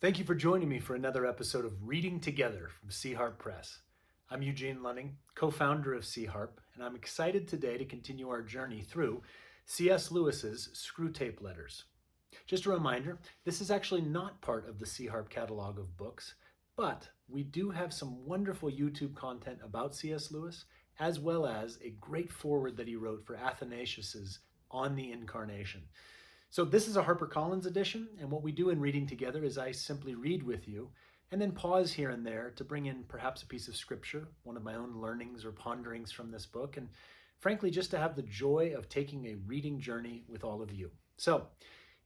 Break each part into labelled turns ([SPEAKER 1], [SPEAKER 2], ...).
[SPEAKER 1] Thank you for joining me for another episode of Reading Together from Sea Harp Press. I'm Eugene Luning, co-founder of Sea Harp, and I'm excited today to continue our journey through C.S. Lewis's Screwtape Letters. Just a reminder, this is actually not part of the Sea Harp catalog of books, but we do have some wonderful YouTube content about C.S. Lewis, as well as a great foreword that he wrote for Athanasius's On the Incarnation. So this is a HarperCollins edition, and what we do in Reading Together is I simply read with you and then pause here and there to bring in perhaps a piece of scripture, one of my own learnings or ponderings from this book, and frankly, just to have the joy of taking a reading journey with all of you. So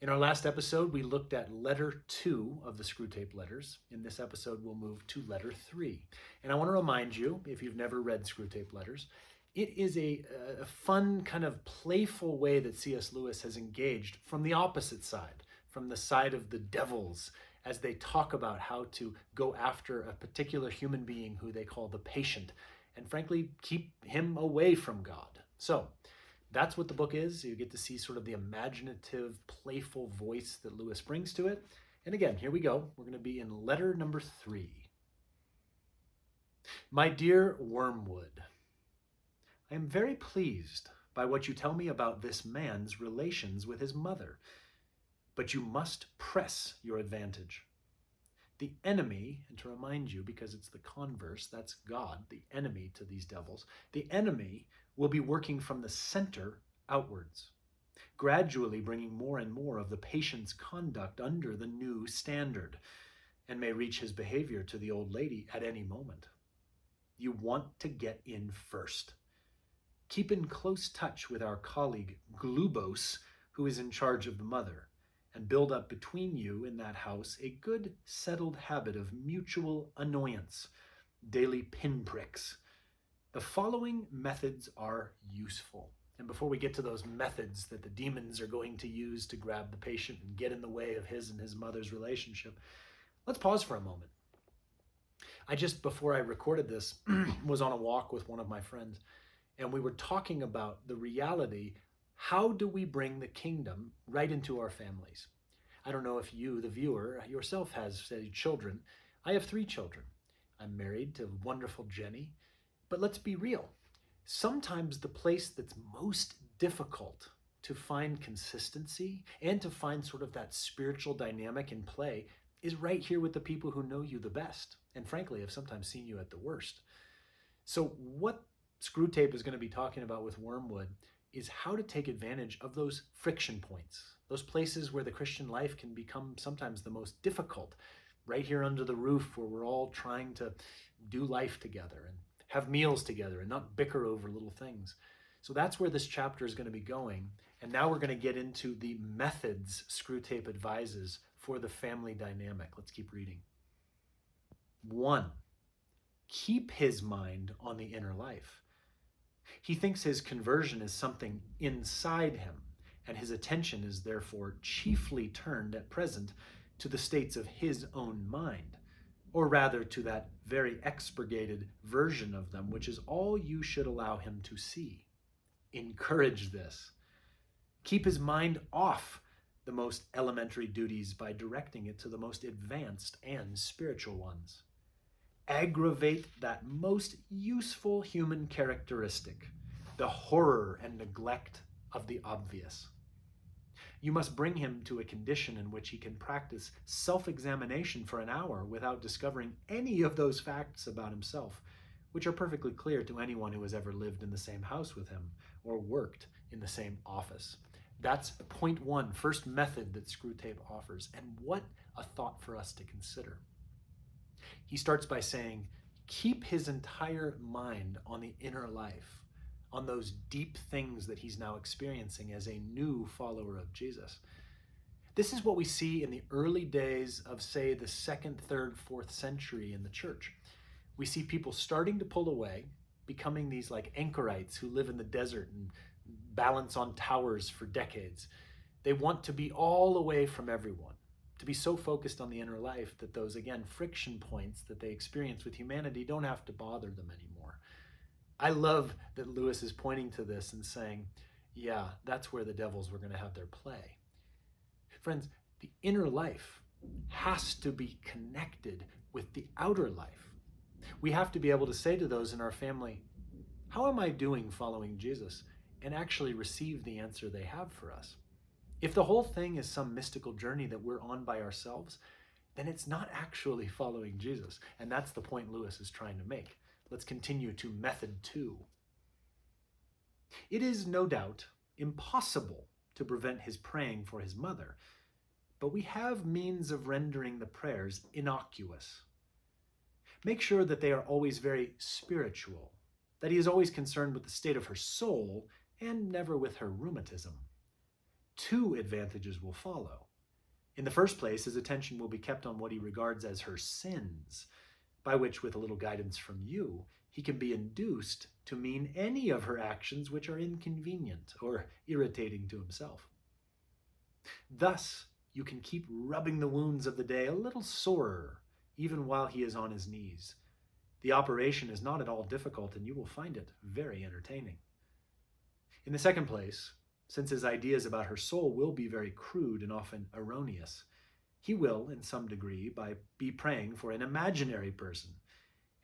[SPEAKER 1] in our last episode, we looked at letter 2 of the Screwtape Letters. In this episode, we'll move to letter 3. And I want to remind you, if you've never read Screwtape Letters, it is a fun, kind of playful way that C.S. Lewis has engaged from the opposite side, from the side of the devils, as they talk about how to go after a particular human being who they call the patient, and frankly, keep him away from God. So that's what the book is. You get to see sort of the imaginative, playful voice that Lewis brings to it. And again, here we go. We're going to be in letter number 3. My dear Wormwood, I am very pleased by what you tell me about this man's relations with his mother, but you must press your advantage. The enemy, and to remind you, because it's the converse, that's God, the enemy to these devils, the enemy will be working from the center outwards, gradually bringing more and more of the patient's conduct under the new standard, and may reach his behavior to the old lady at any moment. You want to get in first. Keep in close touch with our colleague Glubos, who is in charge of the mother, and build up between you in that house a good settled habit of mutual annoyance, daily pinpricks. The following methods are useful. And before we get to those methods that the demons are going to use to grab the patient and get in the way of his and his mother's relationship, let's pause for a moment. Before I recorded this, was on a walk with one of my friends, and we were talking about the reality, how do we bring the kingdom right into our families? I don't know if you, the viewer, yourself has children. I have 3 children. I'm married to wonderful Jenny. But let's be real. Sometimes the place that's most difficult to find consistency and to find sort of that spiritual dynamic in play is right here with the people who know you the best, and frankly have sometimes seen you at the worst. So what Screwtape is going to be talking about with Wormwood is how to take advantage of those friction points, those places where the Christian life can become sometimes the most difficult, right here under the roof where we're all trying to do life together and have meals together and not bicker over little things. So that's where this chapter is going to be going. And now we're going to get into the methods Screwtape advises for the family dynamic. Let's keep reading. 1. Keep his mind on the inner life. He thinks his conversion is something inside him, and his attention is therefore chiefly turned at present to the states of his own mind, or rather to that very expurgated version of them, which is all you should allow him to see. Encourage this. Keep his mind off the most elementary duties by directing it to the most advanced and spiritual ones. Aggravate that most useful human characteristic, the horror and neglect of the obvious. You must bring him to a condition in which he can practice self-examination for an hour without discovering any of those facts about himself, which are perfectly clear to anyone who has ever lived in the same house with him or worked in the same office. That's point 1, first method that Screwtape offers, and what a thought for us to consider. He starts by saying, keep his entire mind on the inner life, on those deep things that he's now experiencing as a new follower of Jesus. This is what we see in the early days of, say, the 2nd, 3rd, 4th century in the church. We see people starting to pull away, becoming these like anchorites who live in the desert and balance on towers for decades. They want to be all away from everyone, to be so focused on the inner life that those, again, friction points that they experience with humanity don't have to bother them anymore. I love that Lewis is pointing to this and saying, yeah, that's where the devils were going to have their play. Friends, the inner life has to be connected with the outer life. We have to be able to say to those in our family, how am I doing following Jesus? And actually receive the answer they have for us. If the whole thing is some mystical journey that we're on by ourselves, then it's not actually following Jesus. And that's the point Lewis is trying to make. Let's continue to method 2. It is no doubt impossible to prevent his praying for his mother, but we have means of rendering the prayers innocuous. Make sure that they are always very spiritual, that he is always concerned with the state of her soul and never with her rheumatism. 2 advantages will follow. In the first place, his attention will be kept on what he regards as her sins, by which, with a little guidance from you, he can be induced to mean any of her actions which are inconvenient or irritating to himself. Thus, you can keep rubbing the wounds of the day a little sorer, even while he is on his knees. The operation is not at all difficult, and you will find it very entertaining. In the second place, since his ideas about her soul will be very crude and often erroneous, he will, in some degree, be praying for an imaginary person,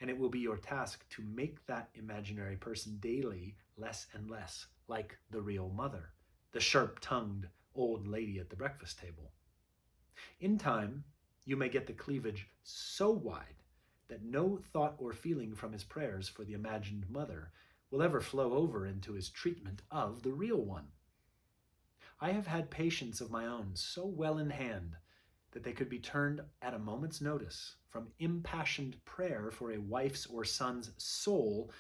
[SPEAKER 1] and it will be your task to make that imaginary person daily less and less like the real mother, the sharp-tongued old lady at the breakfast table. In time, you may get the cleavage so wide that no thought or feeling from his prayers for the imagined mother will ever flow over into his treatment of the real one. I have had patients of my own so well in hand that they could be turned at a moment's notice from impassioned prayer for a wife's or son's soul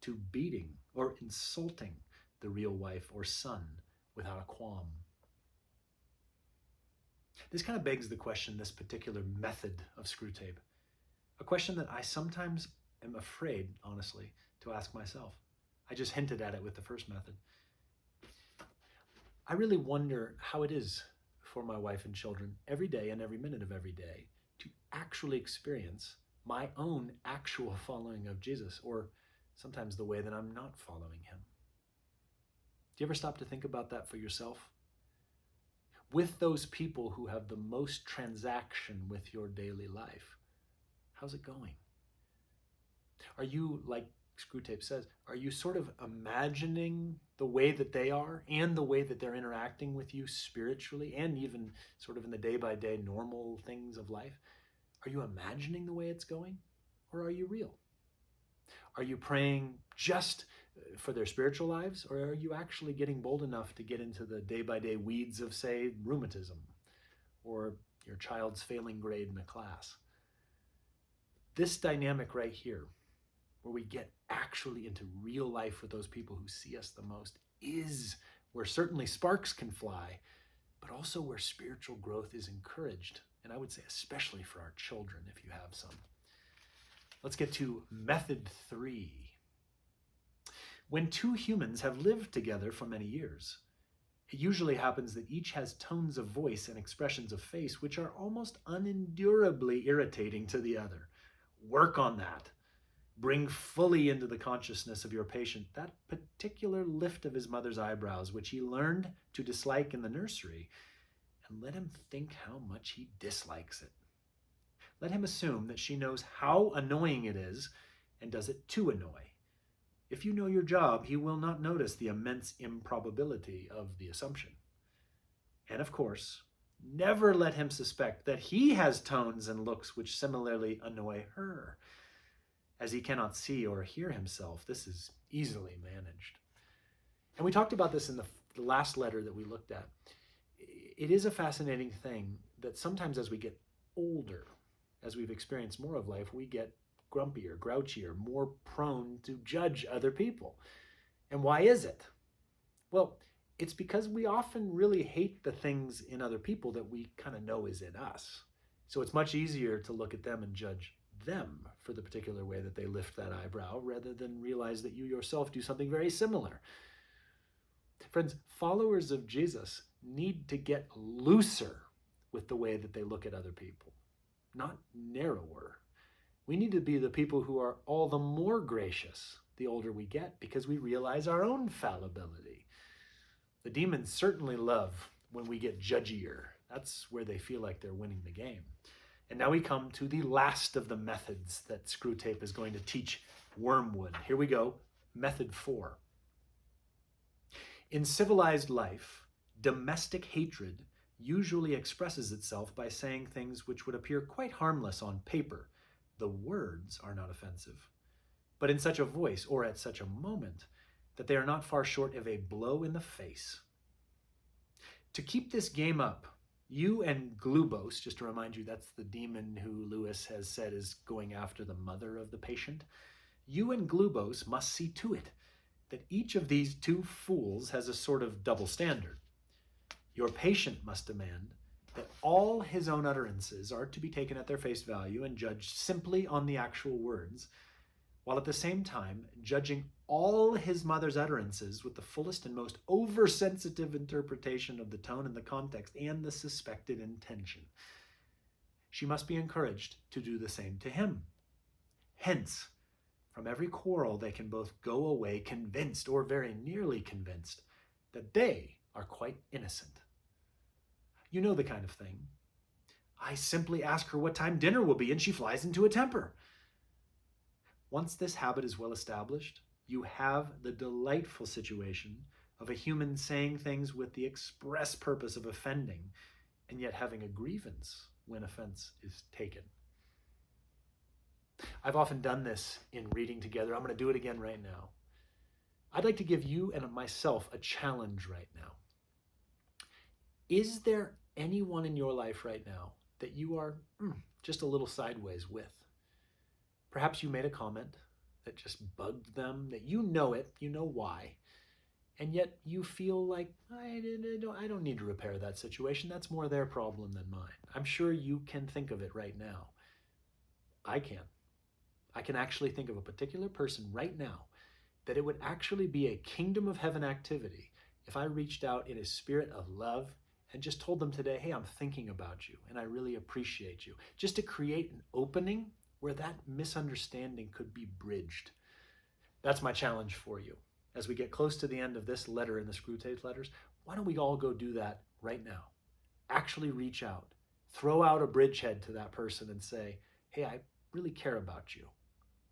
[SPEAKER 1] to beating or insulting the real wife or son without a qualm. This kind of begs the question, this particular method of Screwtape, a question that I sometimes am afraid, honestly, to ask myself. I just hinted at it with the first method. I really wonder how it is for my wife and children every day and every minute of every day to actually experience my own actual following of Jesus, or sometimes the way that I'm not following him. Do you ever stop to think about that for yourself? With those people who have the most transaction with your daily life, how's it going? Are you, like Screwtape says, are you sort of imagining the way that they are and the way that they're interacting with you spiritually and even sort of in the day-by-day normal things of life? Are you imagining the way it's going, or are you real? Are you praying just for their spiritual lives, or are you actually getting bold enough to get into the day-by-day weeds of, say, rheumatism or your child's failing grade in a class? This dynamic right here, where we get actually into real life with those people who see us the most, is where certainly sparks can fly, but also where spiritual growth is encouraged. And I would say especially for our children, if you have some. Let's get to method 3. When 2 humans have lived together for many years, it usually happens that each has tones of voice and expressions of face which are almost unendurably irritating to the other. Work on that. Bring fully into the consciousness of your patient that particular lift of his mother's eyebrows, which he learned to dislike in the nursery, and let him think how much he dislikes it. Let him assume that she knows how annoying it is and does it to annoy. If you know your job, he will not notice the immense improbability of the assumption. And of course, never let him suspect that he has tones and looks which similarly annoy her. As he cannot see or hear himself, this is easily managed. And we talked about this in the last letter that we looked at. It is a fascinating thing that sometimes as we get older, as we've experienced more of life, we get grumpier, grouchier, more prone to judge other people. And why is it? Well, it's because we often really hate the things in other people that we kind of know is in us. So it's much easier to look at them and judge them for the particular way that they lift that eyebrow rather than realize that you yourself do something very similar. Friends, followers of Jesus need to get looser with the way that they look at other people, not narrower. We need to be the people who are all the more gracious the older we get because we realize our own fallibility. The demons certainly love when we get judgier That's where they feel like they're winning the game. And now we come to the last of the methods that Screwtape is going to teach Wormwood. Here we go, method 4. In civilized life, domestic hatred usually expresses itself by saying things which would appear quite harmless on paper. The words are not offensive, but in such a voice or at such a moment that they are not far short of a blow in the face. To keep this game up, you and Glubos, just to remind you, that's the demon who Lewis has said is going after the mother of the patient, you and Glubos must see to it that each of these two fools has a sort of double standard. Your patient must demand that all his own utterances are to be taken at their face value and judged simply on the actual words, while at the same time judging all his mother's utterances with the fullest and most oversensitive interpretation of the tone and the context and the suspected intention. She must be encouraged to do the same to him. Hence, from every quarrel they can both go away convinced, or very nearly convinced, that they are quite innocent. You know the kind of thing. I simply ask her what time dinner will be and she flies into a temper. Once this habit is well established, you have the delightful situation of a human saying things with the express purpose of offending and yet having a grievance when offense is taken. I've often done this in reading together. I'm going to do it again right now. I'd like to give you and myself a challenge right now. Is there anyone in your life right now that you are just a little sideways with? Perhaps you made a comment that just bugged them, that you know it, you know why, and yet you feel like, I don't need to repair that situation. That's more their problem than mine. I'm sure you can think of it right now. I can. I can actually think of a particular person right now that it would actually be a kingdom of heaven activity if I reached out in a spirit of love and just told them today, hey, I'm thinking about you and I really appreciate you. Just to create an opening where that misunderstanding could be bridged. That's my challenge for you. As we get close to the end of this letter in the Screwtape Letters, why don't we all go do that right now? Actually reach out. Throw out a bridgehead to that person and say, hey, I really care about you.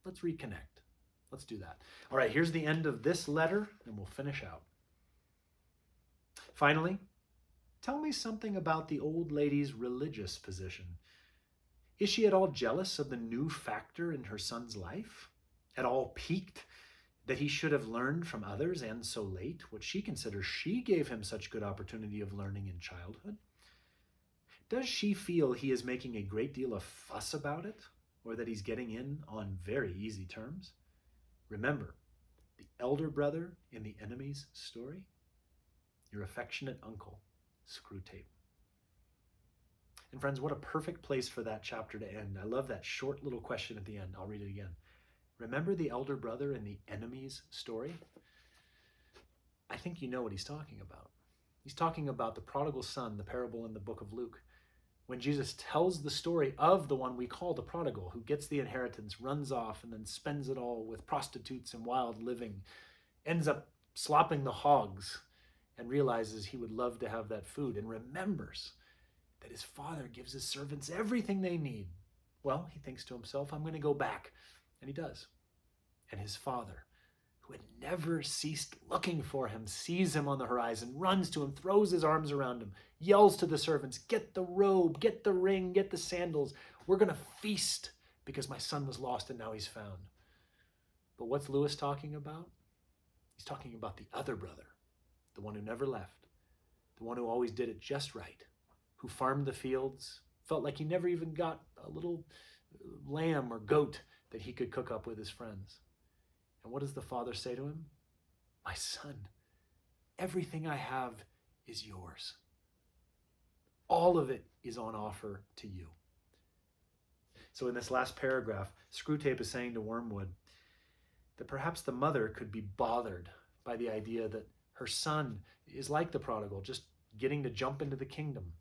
[SPEAKER 1] Let's reconnect. Let's do that. All right, here's the end of this letter, and we'll finish out. Finally, tell me something about the old lady's religious position. Is she at all jealous of the new factor in her son's life? At all piqued that he should have learned from others and so late what she considers she gave him such good opportunity of learning in childhood? Does she feel he is making a great deal of fuss about it, or that he's getting in on very easy terms? Remember, the elder brother in the enemy's story? Your affectionate uncle, Screwtape. And friends, what a perfect place for that chapter to end. I love that short little question at the end. I'll read it again. Remember the elder brother in the enemy's story? I think you know what he's talking about. He's talking about the prodigal son, the parable in the book of Luke. When Jesus tells the story of the one we call the prodigal, who gets the inheritance, runs off, and then spends it all with prostitutes and wild living, ends up slopping the hogs, and realizes he would love to have that food, and remembers that his father gives his servants everything they need. Well, he thinks to himself, I'm going to go back. And he does. And his father, who had never ceased looking for him, sees him on the horizon, runs to him, throws his arms around him, yells to the servants, get the robe, get the ring, get the sandals. We're going to feast because my son was lost and now he's found. But what's Lewis talking about? He's talking about the other brother, the one who never left, the one who always did it just right, who farmed the fields, felt like he never even got a little lamb or goat that he could cook up with his friends. And what does the father say to him? My son, everything I have is yours. All of it is on offer to you. So in this last paragraph, Screwtape is saying to Wormwood that perhaps the mother could be bothered by the idea that her son is like the prodigal, just getting to jump into the kingdom,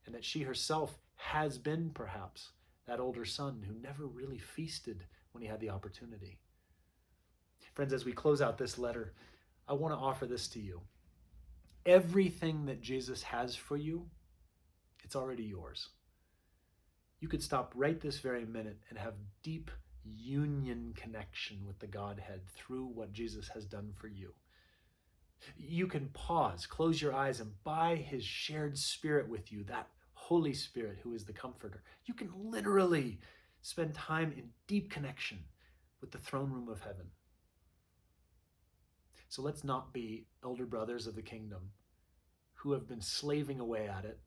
[SPEAKER 1] and that she herself has been perhaps that older son who never really feasted when he had the opportunity. Friends, as we close out this letter, I want to offer this to you. Everything that Jesus has for you It's already yours. You could stop right this very minute and have deep union connection with the Godhead through what Jesus has done for you. You can pause, close your eyes, and by his shared spirit with you, that Holy Spirit who is the comforter, you can literally spend time in deep connection with the throne room of heaven. So let's not be elder brothers of the kingdom who have been slaving away at it,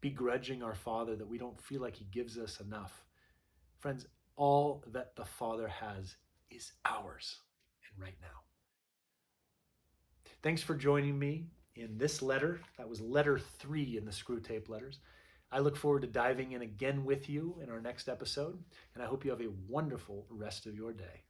[SPEAKER 1] begrudging our Father that we don't feel like he gives us enough. Friends, all that the Father has is ours and right now. Thanks for joining me in this letter. That was letter 3 in the Screwtape Letters. I look forward to diving in again with you in our next episode, and I hope you have a wonderful rest of your day.